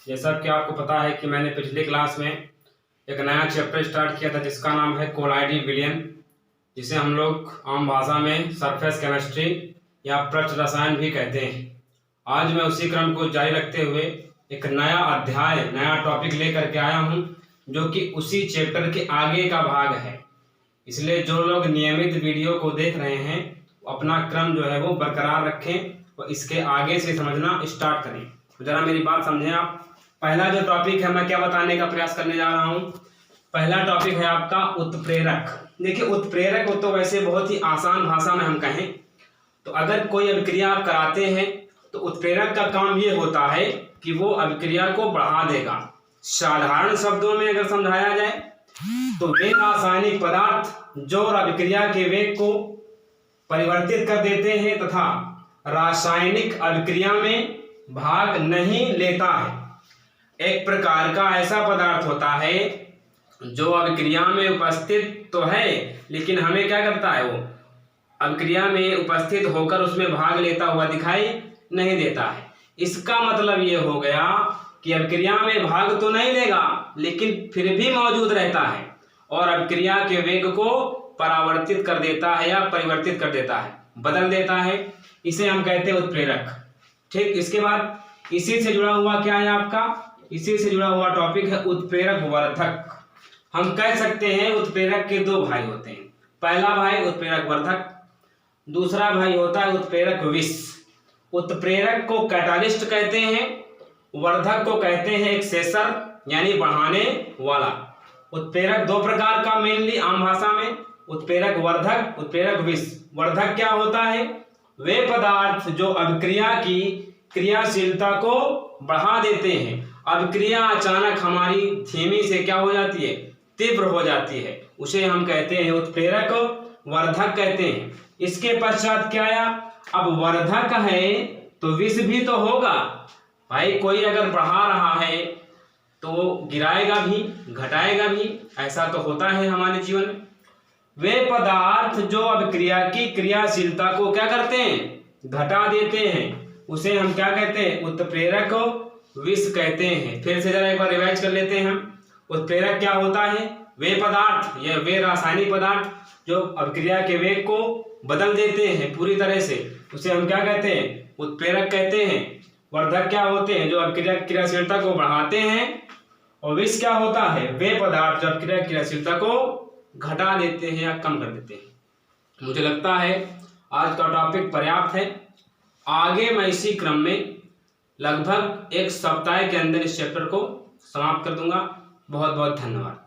जैसा कि आपको पता है कि मैंने पिछले क्लास में एक नया चैप्टर स्टार्ट किया था जिसका नाम है कोलाइडी विलयन, जिसे हम लोग आम भाषा में सरफेस केमिस्ट्री या पृष्ठ रसायन भी कहते हैं। आज मैं उसी क्रम को जारी रखते हुए एक नया अध्याय, नया टॉपिक लेकर के आया हूं, जो कि उसी चैप्टर के आगे का भाग है। इसलिए जो लोग नियमित वीडियो को देख रहे हैं अपना क्रम जो है वो बरकरार रखें और इसके आगे से समझना स्टार्ट करें। तो जरा मेरी बात समझें आप। पहला जो टॉपिक है मैं क्या बताने का प्रयास करने जा रहा हूँ। पहला टॉपिक है आपका उत्प्रेरक। देखिए, उत्प्रेरक को तो वैसे बहुत ही आसान भाषा में हम कहें तो अगर कोई अभिक्रिया आप कराते हैं तो उत्प्रेरक का काम ये होता है कि वो अभिक्रिया को बढ़ा देगा। साधारण शब्दों में अगर समझाया जाए तो वे रासायनिक पदार्थ जो अभिक्रिया के वेग को परिवर्तित कर देते हैं तथा रासायनिक अभिक्रिया में भाग नहीं लेता है। एक प्रकार का ऐसा पदार्थ होता है जो अभिक्रिया में उपस्थित तो है लेकिन हमें क्या करता है, वो अभिक्रिया में उपस्थित होकर उसमें भाग लेता हुआ दिखाई नहीं देता है। इसका मतलब ये हो गया कि अभिक्रिया में भाग तो नहीं लेगा लेकिन फिर भी मौजूद रहता है और अभिक्रिया के वेग को परावर्तित कर देता है या परिवर्तित कर देता है, बदल देता है। इसे हम कहते हैं उत्प्रेरक। ठीक, इसके बाद इसी से जुड़ा हुआ क्या है आपका, इसी से जुड़ा हुआ टॉपिक है उत्प्रेरक वर्धक। हम कह सकते हैं उत्प्रेरक के दो भाई होते हैं। पहला भाई उत्प्रेरक वर्धक, दूसरा भाई होता है उत्प्रेरक विष। उत्प्रेरक को कैटालिस्ट कहते हैं, वर्धक को कहते हैं एक्सेसर यानी बढ़ाने वाला। उत्प्रेरक दो प्रकार का मेनली आम भाषा में, उत्प्रेरक वर्धक, उत्प्रेरक विष। वर्धक क्या होता है, वे पदार्थ जो अभिक्रिया की क्रियाशीलता को बढ़ा देते हैं। अभिक्रिया अचानक हमारी धीमी से क्या हो जाती है, तीव्र हो जाती है, उसे हम कहते हैं उत्प्रेरक वर्धक कहते हैं। इसके पश्चात क्या आया, अब वर्धक है तो विष भी तो होगा भाई। कोई अगर बढ़ा रहा है तो गिराएगा भी, घटाएगा भी, ऐसा तो होता है हमारे जीवन में। वे पदार्थ जो अभिक्रिया की क्रियाशीलता को क्या करते हैं, घटा देते हैं, उसे हम क्या कहते हैं, उत्प्रेरक विष कहते हैं। फिर से जरा एक बार रिवाइज कर लेते हैं हम। उत्प्रेरक क्या होता है, वे पदार्थ या वे रासायनिक पदार्थ जो अभिक्रिया के वेग को बदल देते हैं पूरी तरह से, उसे हम क्या कहते हैं, उत्प्रेरक कहते हैं। वर्धक क्या होते हैं, जो अभिक्रिया की क्रियाशीलता को बढ़ाते हैं। और विष क्या होता है, वे पदार्थ जो अभिक्रिया की क्रियाशीलता को घटा देते हैं या कम कर देते हैं। मुझे लगता है आज का टॉपिक पर्याप्त है। आगे मैं इसी क्रम में लगभग एक सप्ताह के अंदर इस चैप्टर को समाप्त कर दूंगा। बहुत बहुत धन्यवाद।